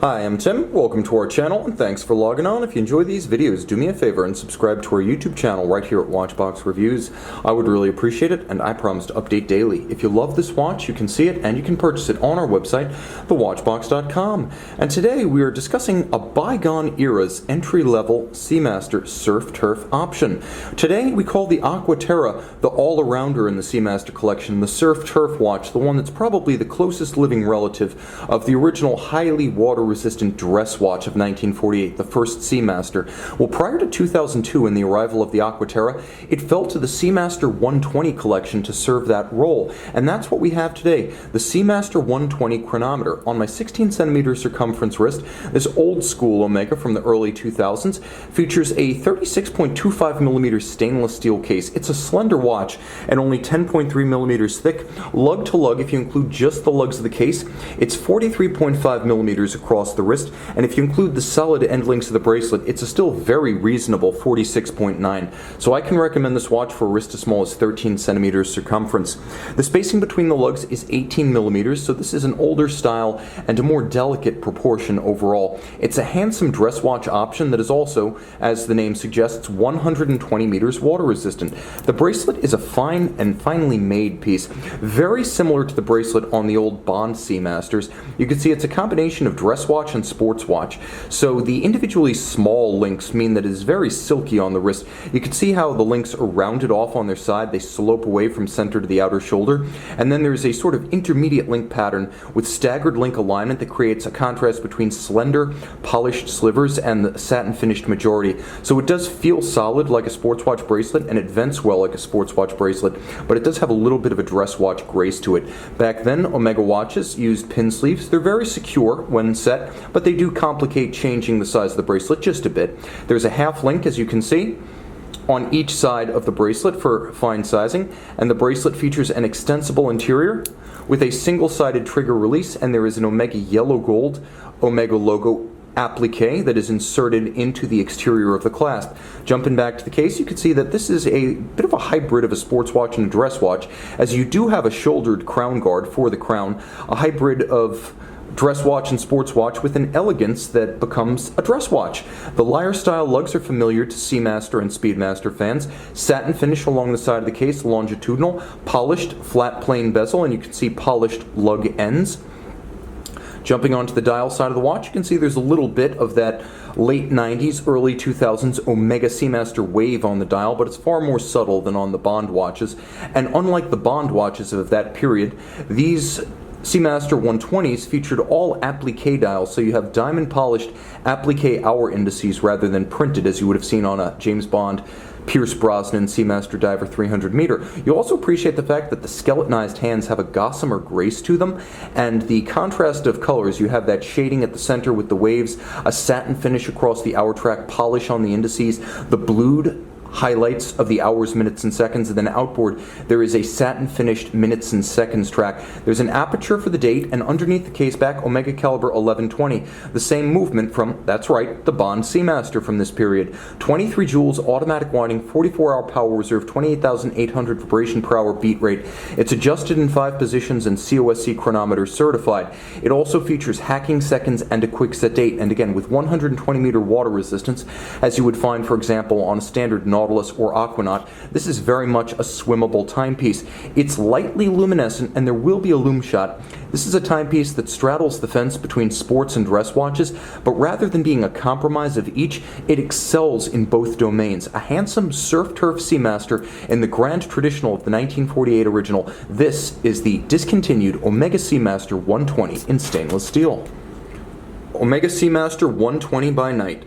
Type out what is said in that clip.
Hi, I'm Tim. Welcome to our channel, and thanks for logging on. If you enjoy these videos, do me a favor and subscribe to our YouTube channel right here at Watchbox Reviews. I would really appreciate it, and I promise to update daily. If you love this watch, you can see it and you can purchase it on our website, thewatchbox.com. And today we are discussing a bygone era's entry-level Seamaster Surf Turf option. Today we call the Aquaterra the all-arounder in the Seamaster collection, the Surf Turf watch, the one that's probably the closest living relative of the original highly water-resistant dress watch of 1948, the first Seamaster. Well, prior to 2002 and the arrival of the Aquaterra, it fell to the Seamaster 120 collection to serve that role. And that's what we have today, the Seamaster 120 Chronometer. On my 16cm circumference wrist, this old-school Omega from the early 2000s features a 36.25mm stainless steel case. It's a slender watch and only 10.3mm thick. Lug-to-lug, if you include just the lugs of the case, it's 43.5mm across the wrist, and if you include the solid end links of the bracelet, it's a still very reasonable 46.9. So I can recommend this watch for a wrist as small as 13cm circumference. The spacing between the lugs is 18mm, so this is an older style and a more delicate proportion overall. It's a handsome dress watch option that is also, as the name suggests, 120 meters water resistant. The bracelet is a fine and finely made piece, very similar to the bracelet on the old Bond Seamasters. You can see it's a combination of dress watch and sports watch. So the individually small links mean that it is very silky on the wrist. You can see how the links are rounded off on their side. They slope away from center to the outer shoulder. And then there's a sort of intermediate link pattern with staggered link alignment that creates a contrast between slender, polished slivers and the satin finished majority. So it does feel solid like a sports watch bracelet, and it vents well like a sports watch bracelet, but it does have a little bit of a dress watch grace to it. Back then, Omega watches used pin sleeves. They're very secure when set, but they do complicate changing the size of the bracelet just a bit. There's a half link, as you can see, on each side of the bracelet for fine sizing, and the bracelet features an extensible interior with a single-sided trigger release, and there is an Omega yellow gold Omega logo applique that is inserted into the exterior of the clasp. Jumping back to the case, you can see that this is a bit of a hybrid of a sports watch and a dress watch, as you do have a shouldered crown guard for the crown, a hybrid of dress watch and sports watch with an elegance that becomes a dress watch. The lyre style lugs are familiar to Seamaster and Speedmaster fans. Satin finish along the side of the case, longitudinal, polished flat plain bezel, and you can see polished lug ends. Jumping onto the dial side of the watch, you can see there's a little bit of that late 90s, early 2000s Omega Seamaster wave on the dial, but it's far more subtle than on the Bond watches. And unlike the Bond watches of that period, these Seamaster 120s featured all applique dials, so you have diamond polished applique hour indices rather than printed as you would have seen on a James Bond Pierce Brosnan Seamaster Diver 300 meter. You'll also appreciate the fact that the skeletonized hands have a gossamer grace to them, and the contrast of colors. You have that shading at the center with the waves, a satin finish across the hour track, polish on the indices, the blued highlights of the hours, minutes, and seconds, and then outboard there is a satin finished minutes and seconds track. There's an aperture for the date, and underneath the case back, Omega caliber 1120, the same movement from, that's right, the Bond Seamaster from this period. 23 joules automatic winding, 44-hour power reserve, 28,800 vibration per hour beat rate. It's adjusted in 5 positions and COSC chronometer certified. It also features hacking seconds and a quick set date, and again with 120 meter water resistance, as you would find, for example, on a standard Nautilus or Aquanaut. This is very much a swimmable timepiece. It's lightly luminescent, and there will be a lume shot. This is a timepiece that straddles the fence between sports and dress watches, but rather than being a compromise of each, it excels in both domains. A handsome surf turf Seamaster in the grand traditional of the 1948 original. This is the discontinued Omega Seamaster 120 in stainless steel. Omega Seamaster 120 by night.